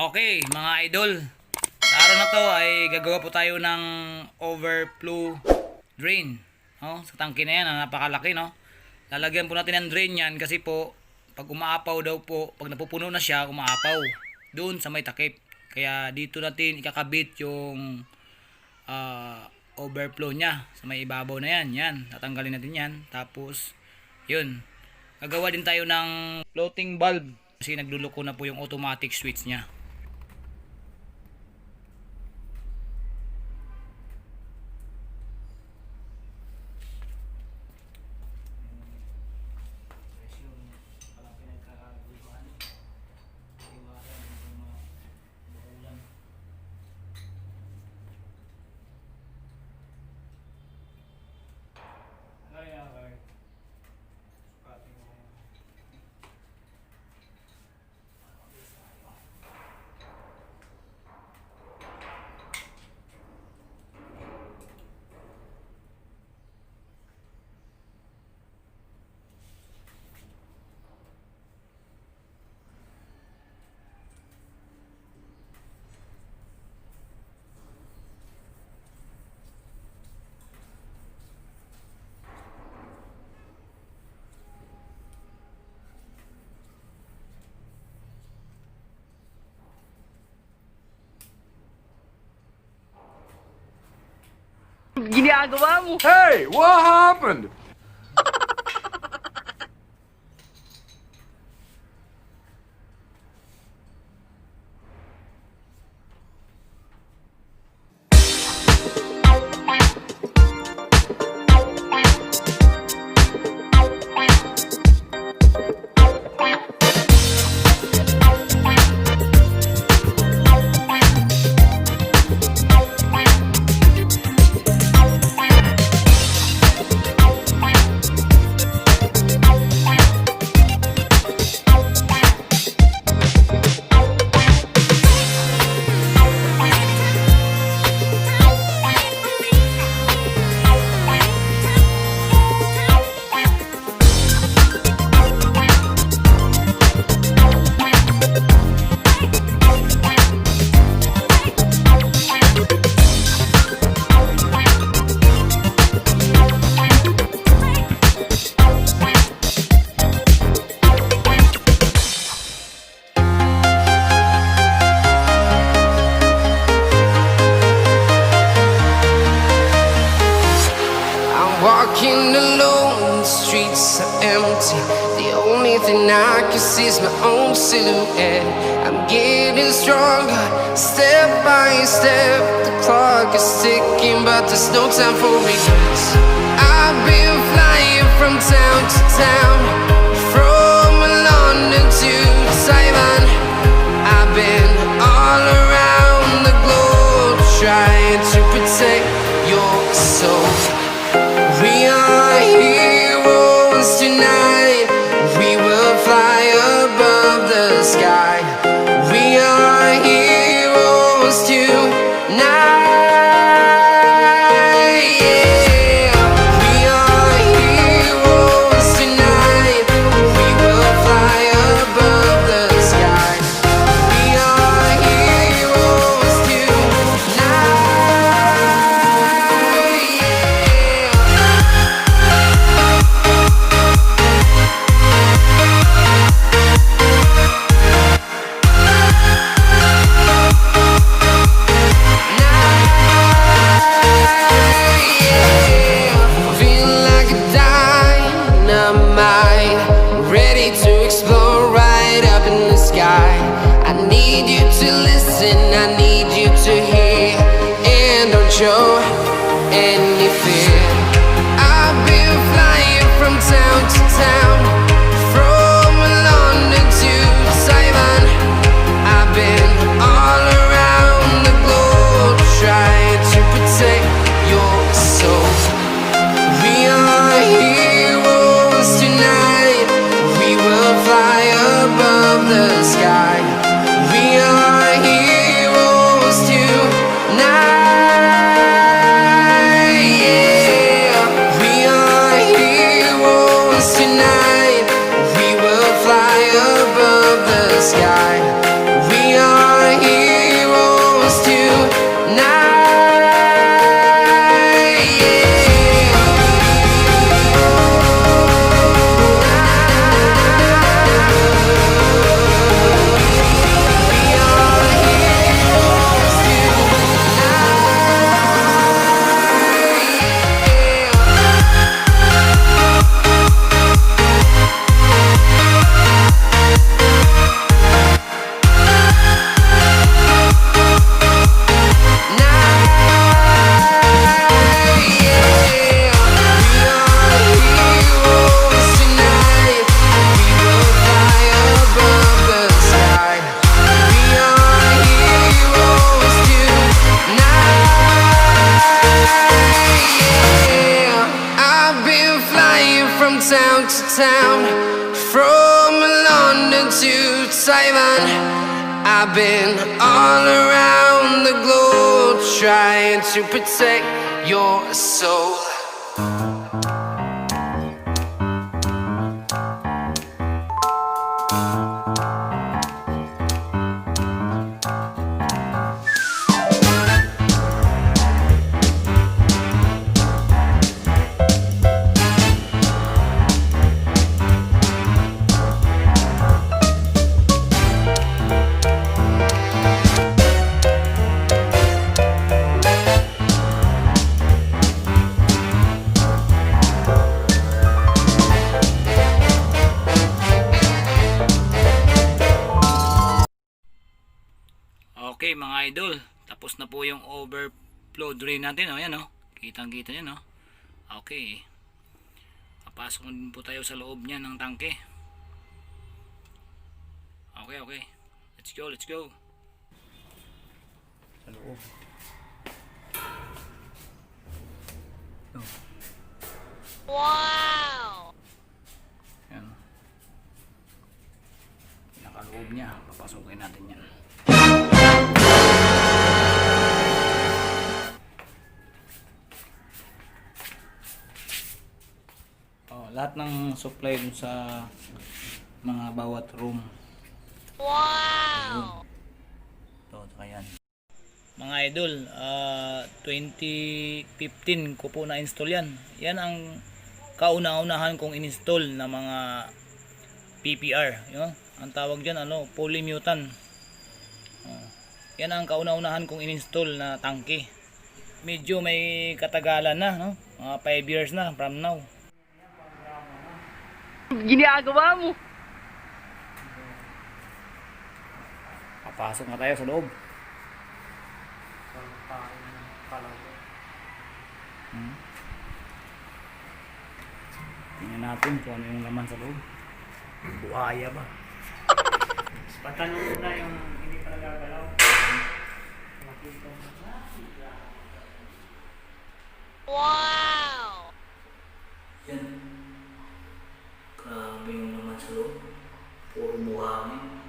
Okay, mga idol. Sa araw na to ay gagawa po tayo ng overflow drain. Sa tangke na yan, napakalaki, no? Lalagyan po natin ng drain yan kasi po, pag umaapaw daw po, pag napupuno na siya, umaapaw doon sa may takip. Kaya dito natin ikakabit yung overflow niya sa may ibabaw na yan. Yan, tatanggalin natin yan. Tapos, yun. Gagawa din tayo ng floating valve kasi nagluluko na po yung automatic switch niya. Ginagawa mo? Hey, what happened? Walking alone, the streets are empty. The only thing I can see is my own silhouette. I'm getting stronger, step by step. The clock is ticking, but there's no time for regrets. I've been flying from town to town, from London to Taiwan. I've been all around the globe, trying to protect your soul. We are heroes tonight. We will fly above the sky. We are heroes tonight. Yeah. We are from town to town, from London to Taiwan. I've been all around the globe trying to protect your soul. Okay mga idol, tapos na po yung overflow drain natin. O yan o, kitang kita nyo no. Okay, papasok na din po tayo sa loob niya ng tangke. Okay, let's go. Sa loob. Wow! Yan. Nakaloob niya, papasukin natin yan. Lahat ng supply dun sa mga bawat room. Wow! Ito, yan. Mga idol, 2015 ko po na-install yan. Yan ang kauna-unahan kong in-install na mga PPR. Yun, ang tawag dyan, polymutant. Yan ang kauna-unahan kong in-install na tangke. Medyo may katagalan na, no? Mga 5 years na from now. Ginagawa mo! Papasok na tayo sa loob. Tingnan natin kung ano yung laman sa loob. Buhaya ba? Patanong mo na yung hindi pa nagagalaw. Wow! Yan. Grabe yung laman sa loob. Puro buhangin.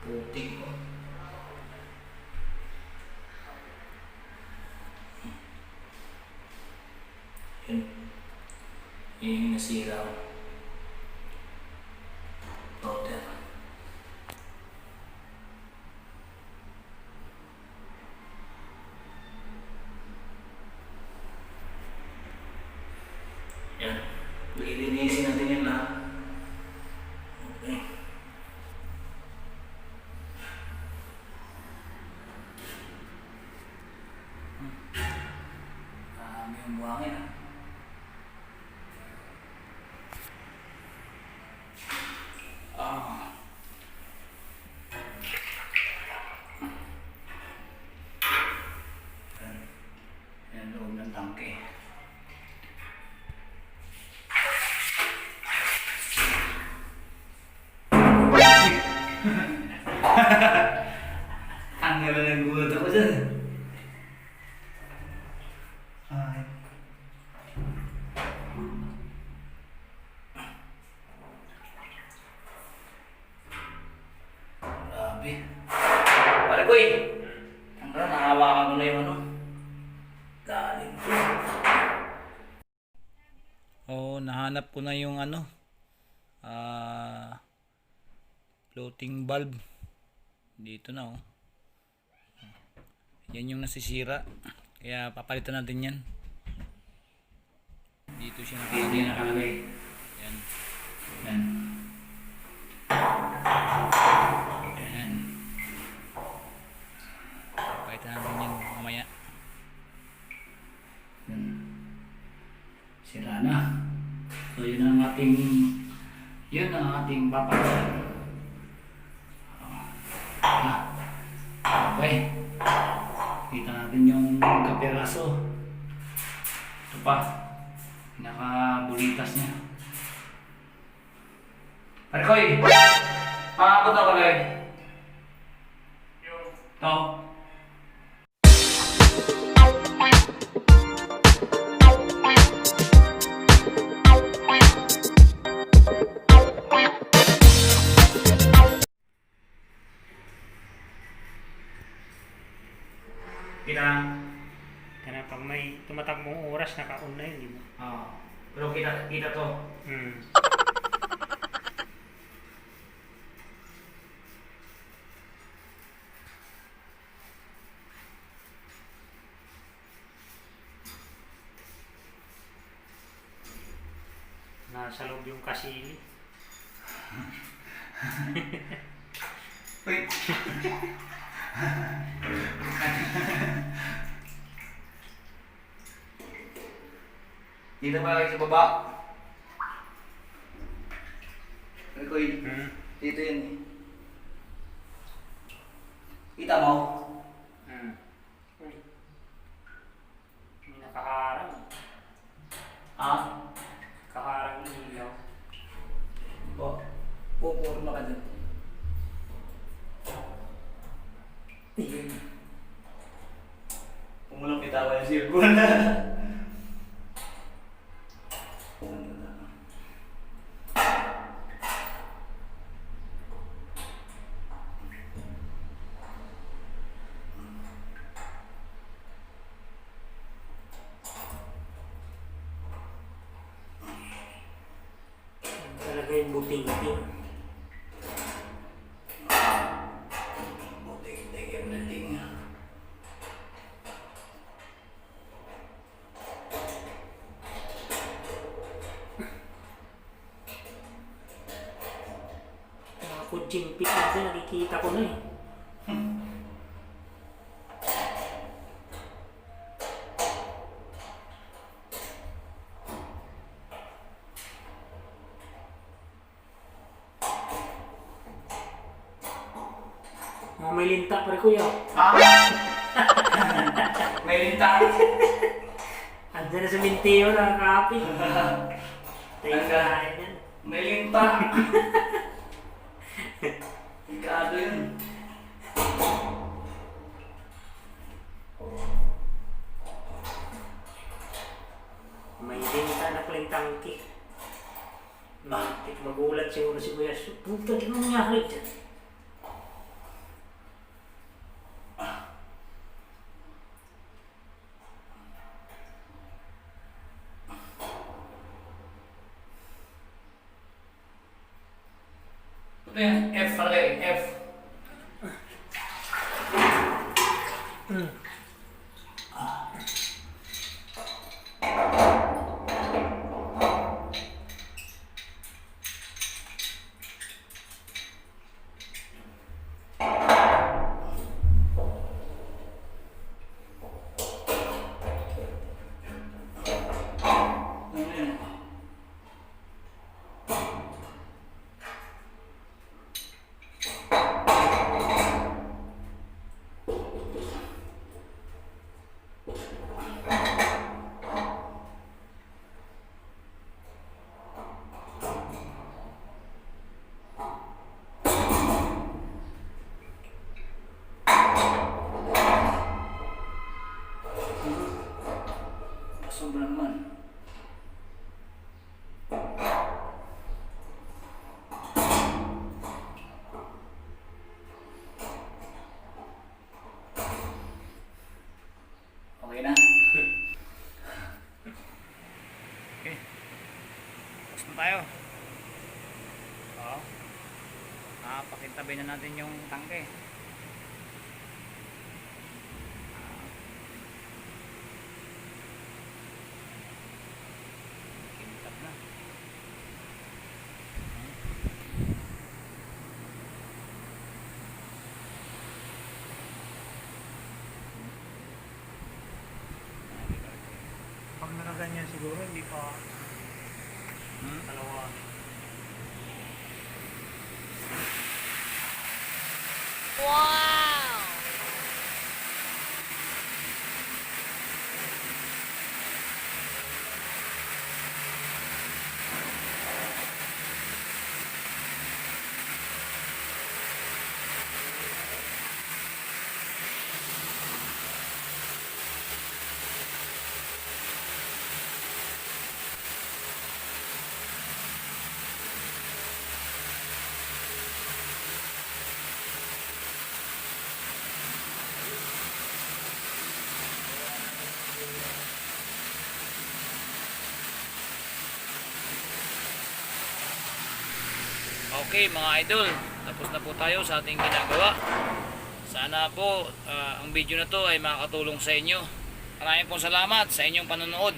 Putik ko. Yan. Yan yung nasira. Router. Yan. Lilinisin natin yan lahat. Okay. Dami yung buhangin ah. Yan loob ng tangke. Ang gala ng gulat ako dyan. Ay. Grabe. Pare ko eh. Ang gala, nahawakan ko na yung galing. Oo, nahanap ko na yung floating valve. Dito na oh. Yan yung nasisira. Kaya papalitan natin yan. Dito siya nakalagay. Yan. Yan. Yan. Papalitan natin yan mamaya. Yan. Sira na. So yun ang ating papalitan. Okay. Kita natin yung kapiraso. Ito pa. Pinaka-bulitas niya. Pare Koy! Pakakot ako Koy. Ito. lang. Kaya pag may tumatakbong oras, naka-on na yun, di ba? Oo. Pero kita to. Hmm. Nasa loob yung kasili. Wait. Dito ba kayo sa baba? Ay, Koy. Dito yun eh. Kita mo? Uy. May nakaharang. Ha? Kaharang ilaw. O. Pupurma ka dyan. Ayun. Pumulang bitawa yung sirkul. Talaga yung buting-ting. Buting-ting everything. Mga kutsing pit natin, nakikita ko na eh. May linta pa rin kuya. Ha? May linta. Andiyan na sa mintiyo na kapit. Tayo Anda. ka yan. May linta. Ikado yun. May linta na palang tanke. Magulat siguro si Kuya. Puta, ano nangyari dyan? Ano yan? F talaga eh. F. Ano yan? Sobra naman. Okay na? Okay. Tapos na tayo. Oo. Pakintabi na natin yung tangke. Kintab na. Pag nakaganyan siguro, hindi pa dalawa. Okay mga idol, tapos na po tayo sa ating ginagawa. Sana po ang video na to ay makakatulong sa inyo. Maraming pong salamat sa inyong panonood.